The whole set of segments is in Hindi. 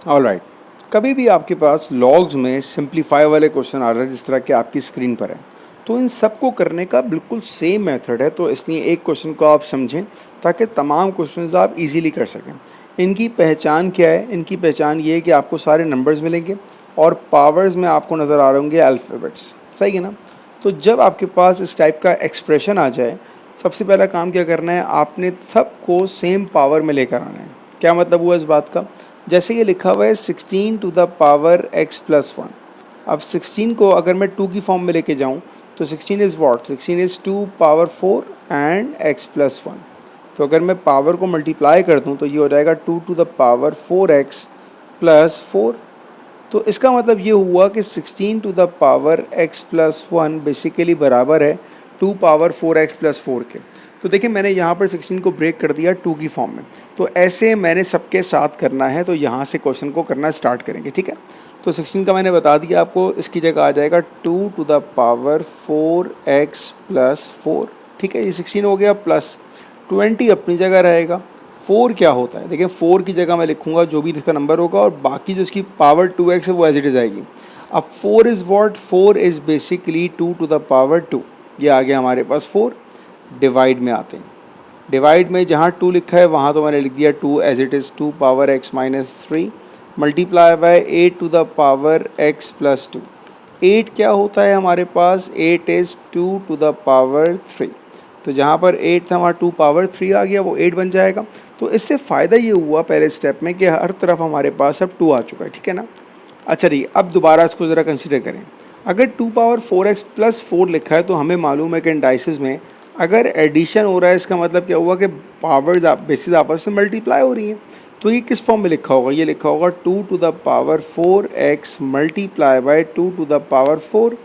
ऑलराइट, कभी भी आपके पास लॉग्स में सिंप्लीफाई वाले क्वेश्चन आ रहे हैं जिस तरह के आपकी स्क्रीन पर है, तो इन सबको करने का बिल्कुल सेम मेथड है। तो इसलिए एक क्वेश्चन को आप समझें ताकि तमाम क्वेश्चंस आप इजीली कर सकें। इनकी पहचान क्या है? इनकी पहचान ये है कि आपको सारे नंबर्स मिलेंगे और पावर्स में आपको नज़र आ रहे होंगे अल्फ़ाबेट्स। सही है ना? तो जब आपके पास इस टाइप का एक्सप्रेशन आ जाए, सबसे पहला काम क्या करना है, आपने सबको सेम पावर में लेकर आना है। क्या मतलब हुआ इस बात का? जैसे ये लिखा हुआ है 16 to the power x plus 1। अब 16 को अगर मैं 2 की फॉर्म में लेके जाऊँ तो 16 is what? 16 is 2 power 4 and x plus 1। तो अगर मैं पावर को मल्टीप्लाई कर दूँ तो ये हो जाएगा 2 to the power 4x plus 4। तो इसका मतलब ये हुआ कि 16 to the power x plus 1 basically बराबर है 2 पावर 4x प्लस 4 के। तो देखिए मैंने यहाँ पर 16 को ब्रेक कर दिया 2 की फॉर्म में। तो ऐसे मैंने सबके साथ करना है, तो यहाँ से क्वेश्चन को करना स्टार्ट करेंगे। ठीक है, तो 16 का मैंने बता दिया आपको, इसकी जगह आ जाएगा 2 to the power 4x plus 4। ठीक है, ये 16 हो गया, प्लस 20 अपनी जगह रहेगा। 4 क्या होता है? देखिए 4 की जगह मैं लिखूंगा जो भी इसका नंबर होगा और बाकी जो इसकी पावर 2x है वो एज इट इज़ आएगी। अब 4 is what? 4 is basically 2 to the power 2। ये आ गया हमारे पास 4। डिवाइड में आते हैं। डिवाइड में जहाँ 2 लिखा है वहाँ तो मैंने लिख दिया 2 as it is 2 power x minus 3 multiply by 8 to the power x plus 2। 8 क्या होता है हमारे पास? 8 इज़ 2 टू द पावर 3। तो जहाँ पर 8 था वहाँ 2 पावर 3 आ गया, वो 8 बन जाएगा। तो इससे फ़ायदा ये हुआ पहले स्टेप में कि हर तरफ हमारे पास अब 2 आ चुका है। ठीक है ना? अच्छा जी, अब दोबारा इसको ज़रा कंसिडर करें। अगर 2 पावर 4x प्लस 4 लिखा है तो हमें मालूम है कि इंडाइसिस में अगर एडिशन हो रहा है इसका मतलब क्या हुआ कि पावर्स बेसिस आपस में मल्टीप्लाई हो रही हैं। तो ये किस फॉर्म में लिखा होगा? ये लिखा होगा 2 to the power 4x multiply by 2 to the power 4।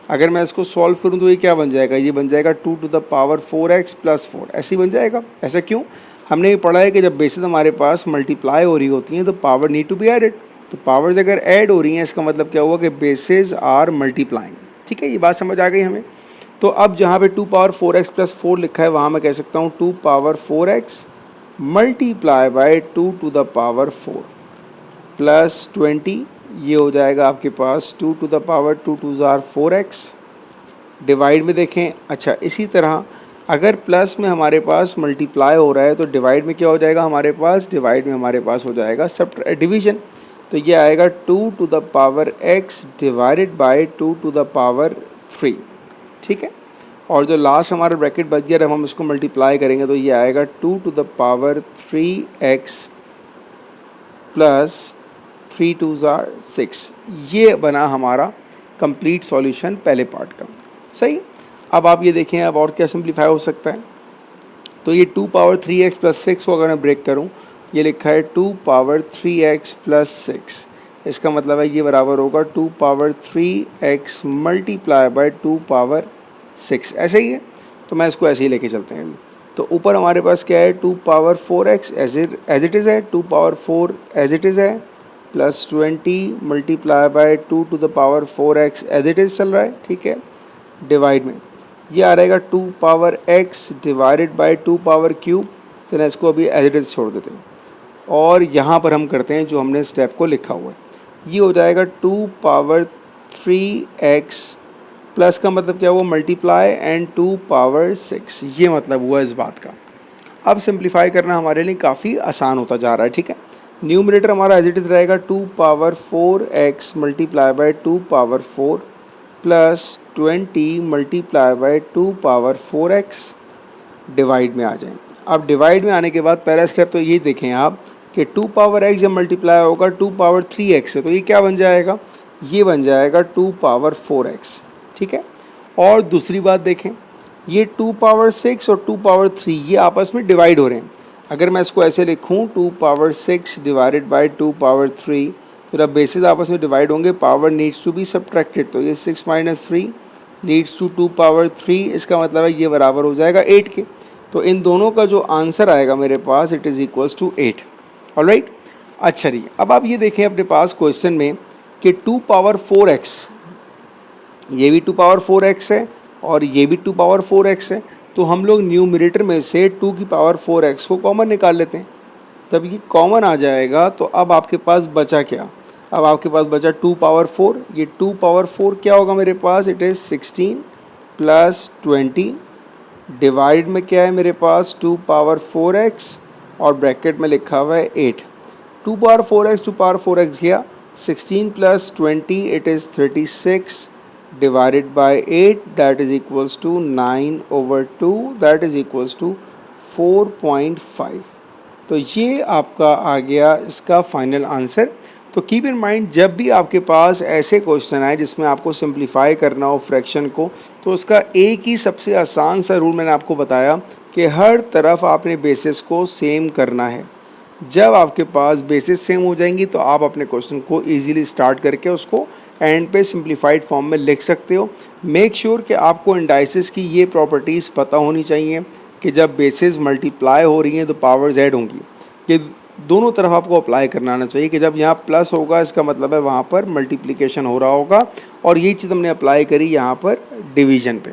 अगर मैं इसको सॉल्व करूं तो ये क्या बन जाएगा? ये बन जाएगा 2 to the power 4x plus 4। ऐसे ही बन जाएगा। ऐसा क्यों? हमने ये पढ़ा है कि जब बेसिस हमारे पास मल्टीप्लाई हो रही होती हैं तो power need to be added. तो पावर्स अगर ऐड हो रही हैं इसका मतलब क्या हुआ कि बेसिस आर मल्टीप्लाइंग। ठीक है, ये बात समझ आ गई हमें। तो अब जहाँ पे 2 पावर 4x प्लस 4 लिखा है वहाँ मैं कह सकता हूँ 2 power 4x multiply by 2 to the power 4 plus 20। ये हो जाएगा आपके पास 2 टू द पावर 2 टू ज़ार 4x। डिवाइड में देखें, अच्छा इसी तरह अगर प्लस में हमारे पास मल्टीप्लाई हो रहा है तो डिवाइड में क्या हो जाएगा हमारे पास? डिवाइड में हमारे पास हो जाएगा सब डिवीजन। तो ये आएगा 2 to the power x divided by 2 to the power 3। ठीक है, और जो लास्ट हमारा ब्रैकेट बच गया जब हम इसको मल्टीप्लाई करेंगे तो ये आएगा 2 to the power 3x plus 3 to ज़ार 6। ये बना हमारा कंप्लीट सॉल्यूशन पहले पार्ट का। सही, अब आप ये देखें अब और क्या सिंप्लीफाई हो सकता है। तो ये 2 पावर 3x प्लस 6 को अगर मैं ब्रेक करूं, ये लिखा है 2 पावर 3x प्लस 6। इसका मतलब है ये बराबर होगा 2 power 3x multiply by 2 power 6। ऐसे ही है, तो मैं इसको ऐसे ही लेके चलते हैं अभी। तो ऊपर हमारे पास क्या है? 2 power 4x as it is है, 2 पावर 4 एज इट इज़ है, plus 20 multiply by 2 to the power 4x as it is चल रहा है। ठीक है, डिवाइड में ये आ रहेगा 2 power x divided by 2 power cube. तो इसको अभी एज इट इज़ छोड़ देते हैं और यहाँ पर हम करते हैं जो हमने स्टेप को लिखा हुआ है। ये हो जाएगा 2 पावर 3x प्लस का मतलब क्या हुआ? Multiply and 2 power 6। ये मतलब हुआ इस बात का। अब सिंप्लीफाई करना हमारे लिए काफ़ी आसान होता जा रहा है। ठीक है, न्यूमरेटर हमारा एज इट इज़ रहेगा 2 power 4x multiply by 2 power 4 plus 20 multiply by 2 power 4x। Divide में आ जाएं। अब डिवाइड में आने के बाद पहला स्टेप तो ये देखें आप कि 2 पावर x जब मल्टीप्लाई होगा 2 पावर 3x से, तो ये क्या बन जाएगा? ये बन जाएगा 2 पावर 4x। ठीक है, और दूसरी बात देखें, ये 2 पावर 6 और 2 पावर 3 ये आपस में डिवाइड हो रहे हैं। अगर मैं इसको ऐसे लिखूं 2 पावर 6 डिवाइडेड बाय 2 पावर 3, तो जब बेसिस आपस में डिवाइड होंगे power needs to be subtracted. तो ये 6 माइनस 3 लीड्स टू 2 पावर 3। इसका मतलब है ये बराबर हो जाएगा 8 के। तो इन दोनों का जो आंसर आएगा मेरे पास it is equals to 8। Alright, अच्छा जी, अब आप ये देखें अपने पास क्वेश्चन में कि 2 पावर 4x, ये भी 2 पावर 4x है और ये भी 2 पावर 4x है। तो हम लोग न्यूमरेटर में से 2 की पावर 4x को कॉमन निकाल लेते हैं। जब ये कॉमन आ जाएगा तो अब आपके पास बचा क्या, अब आपके पास बचा 2 पावर 4। ये 2 पावर 4 क्या होगा मेरे पास, इट इज़ 16 प्लस 20 डिवाइड में क्या है मेरे पास 2 पावर 4x और ब्रैकेट में लिखा हुआ है 8। 2 पावर 4x 2 पावर 4x गया, 16 plus 20 it is 36 divided by 8 that is equals to 9/2 that is equals to 4.5। तो ये आपका आ गया इसका फाइनल आंसर। तो कीप इन माइंड जब भी आपके पास ऐसे क्वेश्चन आए जिसमें आपको सिंप्लीफाई करना हो फ्रैक्शन को, तो उसका एक ही सबसे आसान सा रूल मैंने आपको बताया कि हर तरफ आपने बेसिस को सेम करना है। जब आपके पास बेसिस सेम हो जाएंगी तो आप अपने क्वेश्चन को इजीली स्टार्ट करके उसको एंड पे सिंप्लीफाइड फॉर्म में लिख सकते हो। मेक श्योर कि आपको इंडाइसिस की ये प्रॉपर्टीज़ पता होनी चाहिए कि जब बेसिस मल्टीप्लाई हो रही हैं तो पावर्स ऐड होंगी। ये दोनों तरफ आपको अप्लाई करना आना चाहिए कि जब यहाँ प्लस होगा इसका मतलब है वहाँ पर मल्टीप्लिकेशन हो रहा होगा, और ये चीज़ हमने अप्लाई करी यहाँ पर डिवीज़न पे।